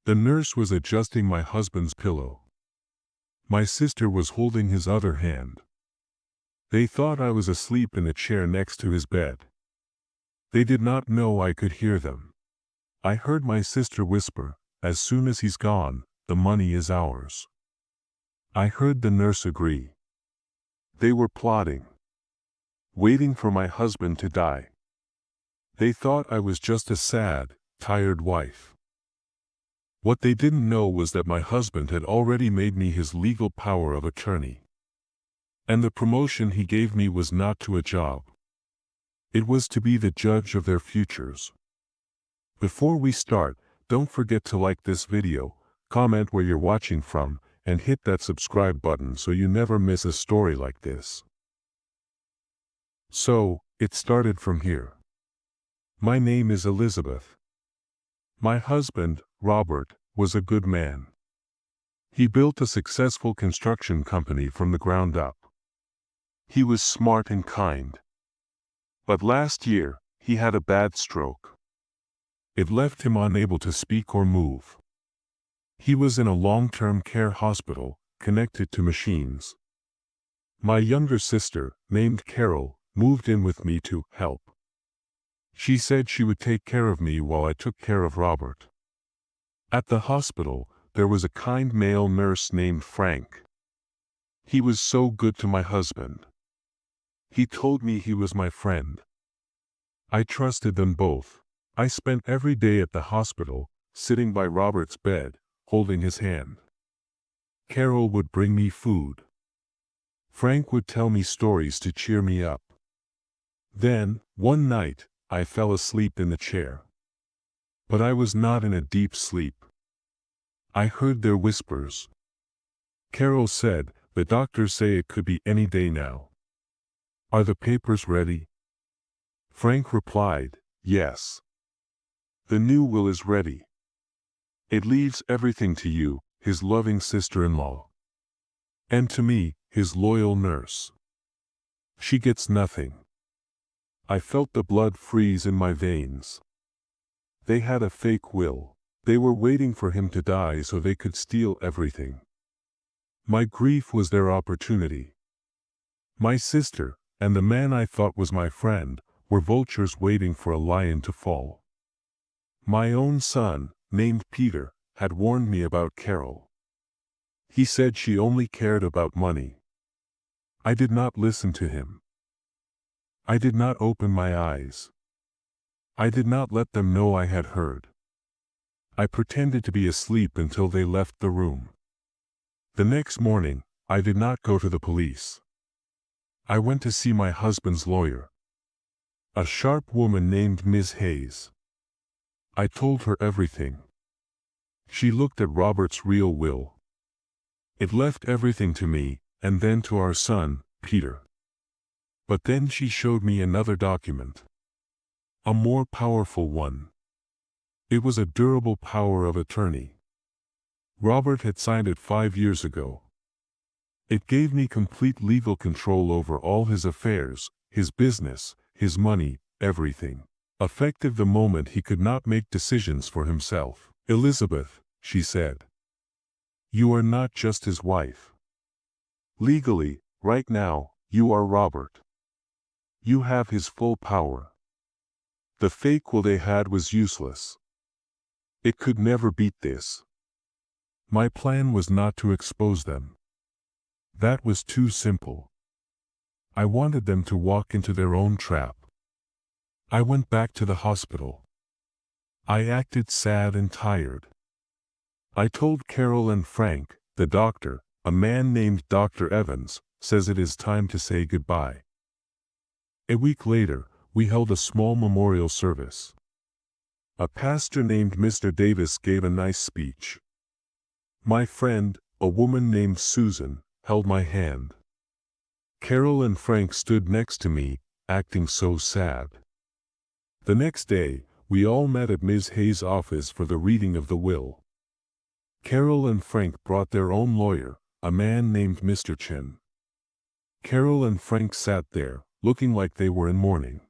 The nurse was adjusting my husband's pillow. My sister was holding his other hand. They thought I was asleep in a chair next to his bed. They did not know I could hear them. I heard my sister whisper, "As soon as he's gone, the money is ours." I heard the nurse agree. They were plotting, waiting for my husband to die. They thought I was just a sad, tired wife. What they didn't know was that my husband had already made me his legal power of attorney. And the promotion he gave me was not to a job. It was to be the judge of their futures. Before we start, don't forget to like this video, comment where you're watching from, and hit that subscribe button so you never miss a story like this. So, it started from here. My name is Elizabeth. My husband, Robert, was a good man. He built a successful construction company from the ground up. He was smart and kind. But last year, he had a bad stroke. It left him unable to speak or move. He was in a long-term care hospital, connected to machines. My younger sister, named Carol, moved in with me to help. She said she would take care of me while I took care of Robert. At the hospital, there was a kind male nurse named Frank. He was so good to my husband. He told me he was my friend. I trusted them both. I spent every day at the hospital, sitting by Robert's bed, holding his hand. Carol would bring me food. Frank would tell me stories to cheer me up. Then, one night, I fell asleep in the chair. But I was not in a deep sleep. I heard their whispers. Carol said, "The doctors say it could be any day now. Are the papers ready?" Frank replied, "Yes. The new will is ready. It leaves everything to you, his loving sister-in-law. And to me, his loyal nurse. She gets nothing." I felt the blood freeze in my veins. They had a fake will. They were waiting for him to die so they could steal everything. My grief was their opportunity. My sister, and the man I thought was my friend, were vultures waiting for a lion to fall. My own son, named Peter, had warned me about Carol. He said she only cared about money. I did not listen to him. I did not open my eyes. I did not let them know I had heard. I pretended to be asleep until they left the room. The next morning, I did not go to the police. I went to see my husband's lawyer, a sharp woman named Ms. Hayes. I told her everything. She looked at Robert's real will. It left everything to me, and then to our son, Peter. But then she showed me another document. A more powerful one. It was a durable power of attorney. Robert had signed it 5 years ago. It gave me complete legal control over all his affairs, his business, his money, everything. Effective the moment he could not make decisions for himself. "Elizabeth," she said, "you are not just his wife. Legally, right now, you are Robert. You have his full power. The fake will they had was useless. It could never beat this." My plan was not to expose them. That was too simple. I wanted them to walk into their own trap. I went back to the hospital. I acted sad and tired. I told Carol and Frank, the doctor, a man named Dr. Evans, says it is time to say goodbye. A week later, we held a small memorial service. A pastor named Mr. Davis gave a nice speech. My friend, a woman named Susan, held my hand. Carol and Frank stood next to me, acting so sad. The next day, we all met at Ms. Hayes' office for the reading of the will. Carol and Frank brought their own lawyer, a man named Mr. Chen. Carol and Frank sat there, looking like they were in mourning.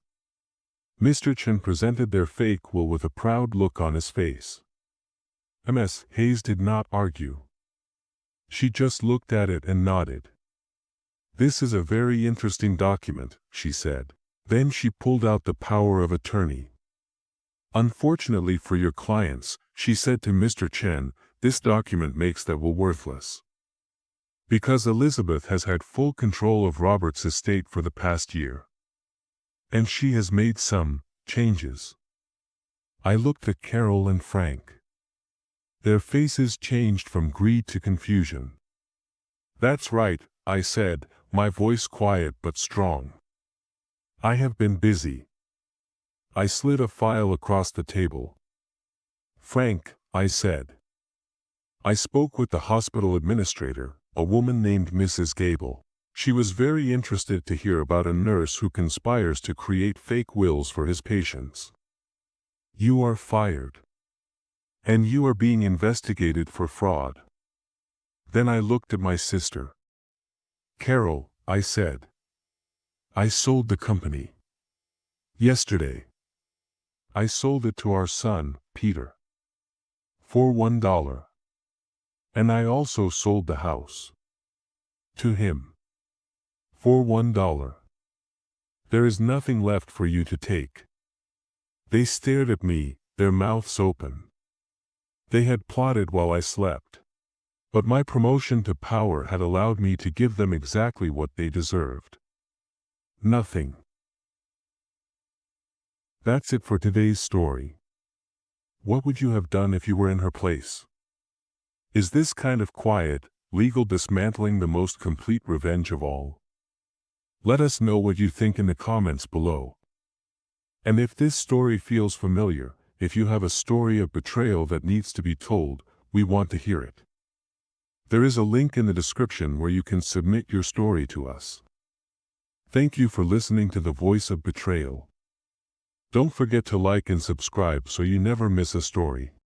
Mr. Chen presented their fake will with a proud look on his face. Ms. Hayes did not argue. She just looked at it and nodded. "This is a very interesting document," she said. Then she pulled out the power of attorney. "Unfortunately for your clients," she said to Mr. Chen, "this document makes that will worthless. Because Elizabeth has had full control of Robert's estate for the past year. And she has made some changes." I looked at Carol and Frank. Their faces changed from greed to confusion. "That's right," I said, my voice quiet but strong. "I have been busy." I slid a file across the table. "Frank," I said. "I spoke with the hospital administrator, a woman named Mrs. Gable. She was very interested to hear about a nurse who conspires to create fake wills for his patients. You are fired. And you are being investigated for fraud." Then I looked at my sister. "Carol," I said. "I sold the company. Yesterday. I sold it to our son, Peter. For $1. And I also sold the house. To him. For $1. There is nothing left for you to take." They stared at me, their mouths open. They had plotted while I slept. But my promotion to power had allowed me to give them exactly what they deserved. Nothing. That's it for today's story. What would you have done if you were in her place? Is this kind of quiet, legal dismantling the most complete revenge of all? Let us know what you think in the comments below. And if this story feels familiar, if you have a story of betrayal that needs to be told, we want to hear it. There is a link in the description where you can submit your story to us. Thank you for listening to the Voice of Betrayal. Don't forget to like and subscribe so you never miss a story.